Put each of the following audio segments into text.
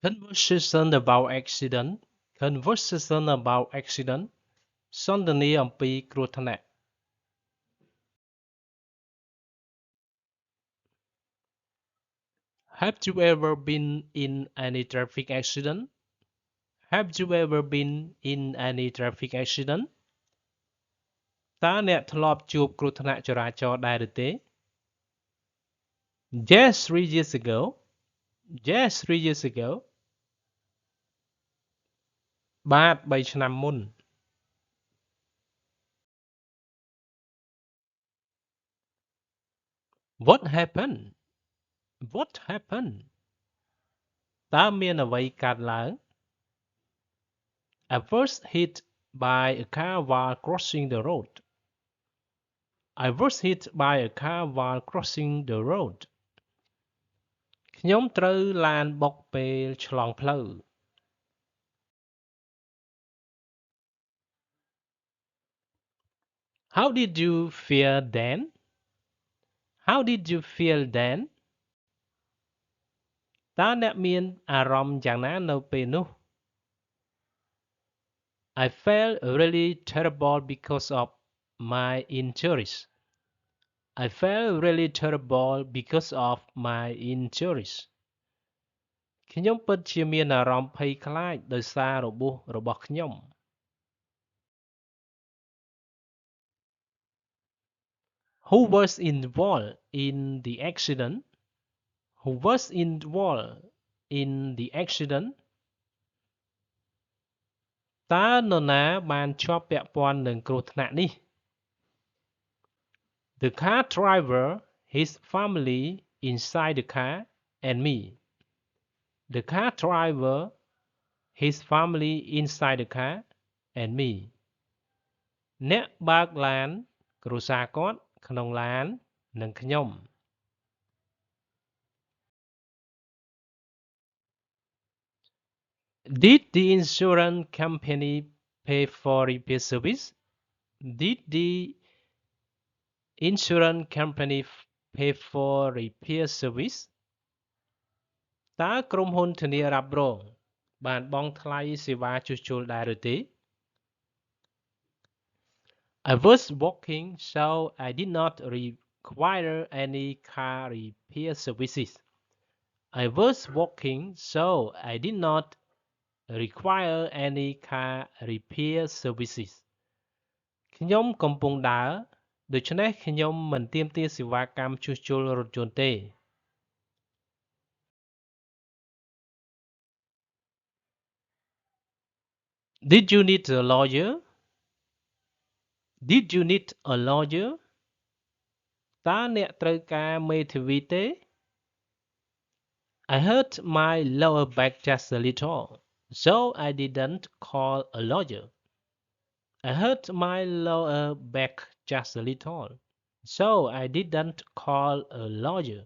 Conversation about accident Conversation about accident សន្ទនាអំពីគ្រោះថ្នាក់ Have you ever been in any traffic accident? Have you ever been in any traffic accident? តើអ្នកធ្លាប់ជួបគ្រោះថ្នាក់ចរាចរណ៍ដែរឬទេ Yes, 3 years ago. Yes, 3 years ago. បាទ3ឆ្នាំមុន What happened? What happened? តើមានអ្វីកើតឡើង I was hit by a car while crossing the road. I was hit by a car while crossing the road. ខ្ញុំត្រូវឡានបុកពេលឆ្លងផ្លូវ How did you feel then? How did you feel then? តើអ្នកមានអារម្មណ៍យ៉ាងណានៅពេលនោះ I felt really terrible because of my injuries. I felt really terrible because of my injuries. ខ្ញុំពិតជាមានអារម្មណ៍ភ័យខ្លាចដោយសាររបួសរបស់ខ្ញុំ Who was involved in the accident? Who was involved in the accident? តើនរណាបានជាប់ពាក់ព័ន្ធនឹងគ្រោះថ្នាក់នេះ The car driver, his family inside the car, and me. The car driver, his family inside the car, and me. អ្នកបើកឡានគ្រួសារគាត់ក្នុងឡាននិងខ្ញុំ Did the insurance company pay for repair service? Did the insurance company pay for repair service? តើក្រុមហ៊ុនធានារ៉ាប់រងបានបង់ថ្លៃសេវាជួសជុលដែរឬទេ I was walking so I did not require any car repair services. I was walking so I did not require any car repair services. ខ្ញុំកំពុងដើរដូច្នេះខ្ញុំមិនទាមទារសេវាកម្មជួសជុលរថយន្តទេ Did you need a lawyer? Did you need a lawyer? តើអ្នកត្រូវការមេធាវីទេ I hurt my lower back just a little, so I didn't call a lawyer. I hurt my lower back just a little, so I didn't call a lawyer.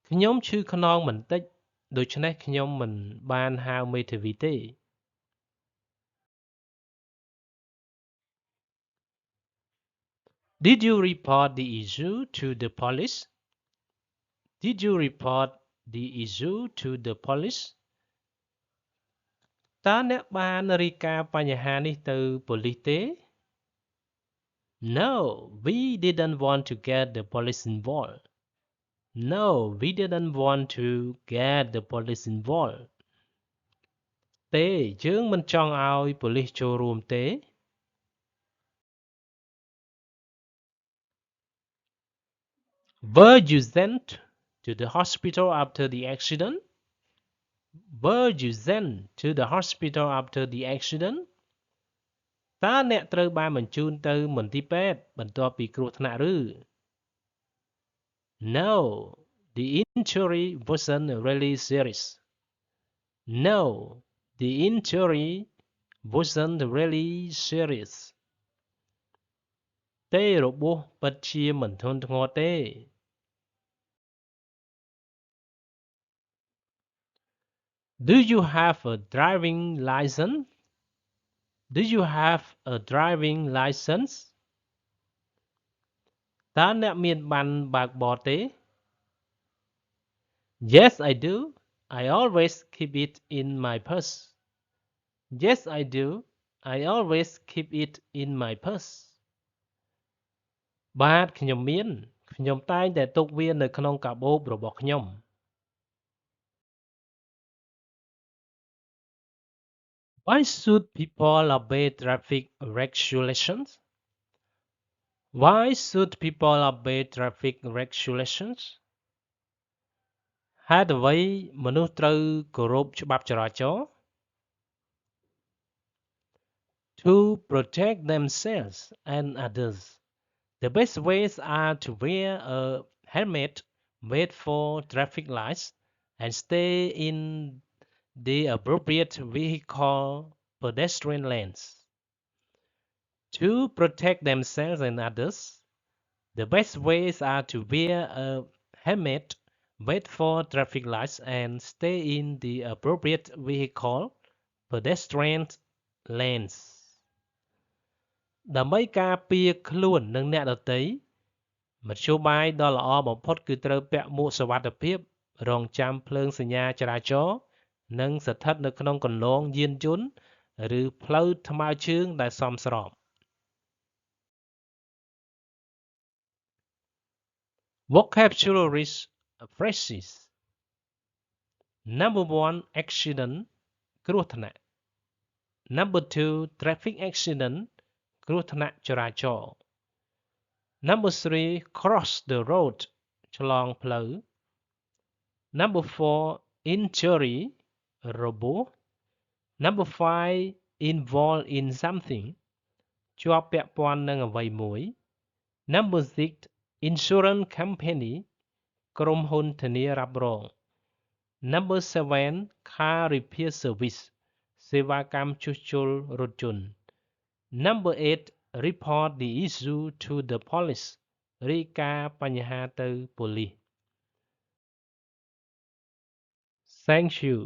ខ្ញុំឈឺខ្នងបន្តិចដូច្នេះខ្ញុំមិនបានហៅមេធាវីទេ Did you report the issue to the police? Did you report the issue to the police? តើអ្នកបានរាយការណ៍បញ្ហានេះទៅប៉ូលីសទេ No, we didn't want to get the police involved. No, we didn't want to get the police involved. ទេយើងមិនចង់ឲ្យប៉ូលីសចូលរួមទេ Were you sent to the hospital after the accident? Were you sent to the hospital after the accident? តើអ្នកត្រូវបានបញ្ជូនទៅមន្ទីរពេទ្យបន្ទាប់ពីគ្រោះថ្នាក់ឬ No, the injury wasn't really serious. No, the injury wasn't really serious. ទេរបួសពិតជាមិនធ្ងន់ធ្ងរទេ Do you have a driving license? Do you have a driving license? តើអ្នកមានប័ណ្ណបើកបរទេ Yes, I do. I always keep it in my purse. Yes, I do. I always keep it in my purse. បាទខ្ញុំមានខ្ញុំតែងតែទុកវានៅក្នុងកាបូបរបស់ខ្ញុំ Why should people obey traffic regulations? Why should people obey traffic regulations? ហេតុអ្វីមនុស្សត្រូវគោរពច្បាប់ចរាចរណ៍ To protect themselves and others. The best ways are to wear a helmet, wait for traffic lights, and stay in the appropriate vehicle pedestrian lanes. To protect themselves and others, the best ways are to wear a helmet, wait for traffic lights, and stay in the appropriate vehicle pedestrian lanes. ដើម្បីការពារខ្លួននិងអ្នកដទៃមធ្យោបាយដ៏ល្អបំផុតគឺត្រូវពាក់មួកសុវត្ថិភាពរង់ចាំភ្លើងសញ្ញាចរាចរណ៍និងស្ថិតនៅក្នុងគន្លងយានយន្តឬផ្លូវថ្មើរជើងដែលសមស្រប Vocabulary phrases Number 1 accident គ្រោះថ្នាក់ Number 2 traffic accident គ្រោះថ្នាក់ចរាចរណ៍ Number 3 cross the road ឆ្លងផ្លូវ Number 4 injury របួស Number 5 involved in something ជាប់ពាក់ព័ន្ធនឹងអ្វីមួយ Number 6 insurance company ក្រុមហ៊ុនធានារ៉ាប់រង Number 7 car repair service សេវាកម្មជួសជុលរថយន្ត Number 8 report the issue to the police រាយការណ៍បញ្ហាទៅប៉ូលីស Thank you